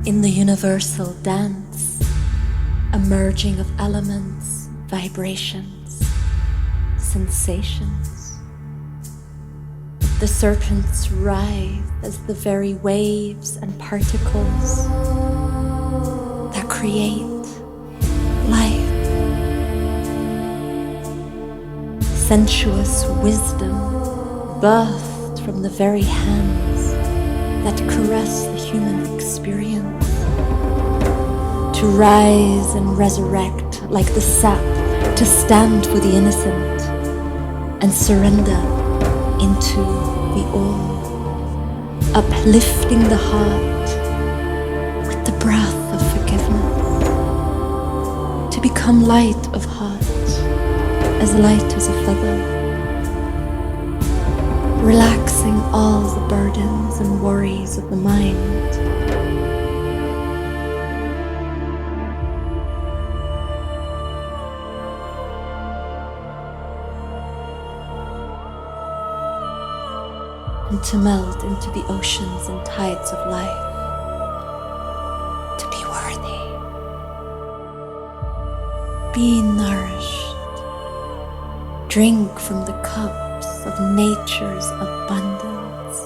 In the universal dance, a merging of elements, vibrations, sensations. The serpents writhe as the very waves and particles that create life. Sensuous wisdom birthed from the very hands that caress the human experience, to rise and resurrect like the sap, to stand for the innocent and surrender into the all, uplifting the heart with the breath of forgiveness, to become light of heart, as light as a feather, relaxing all the burdens and worries of the mind. And to melt into the oceans and tides of life, to be worthy, be nourished, drink from the cups of nature's abundance,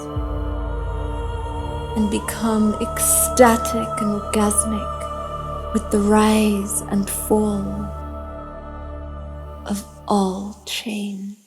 and become ecstatic and orgasmic with the rise and fall of all change.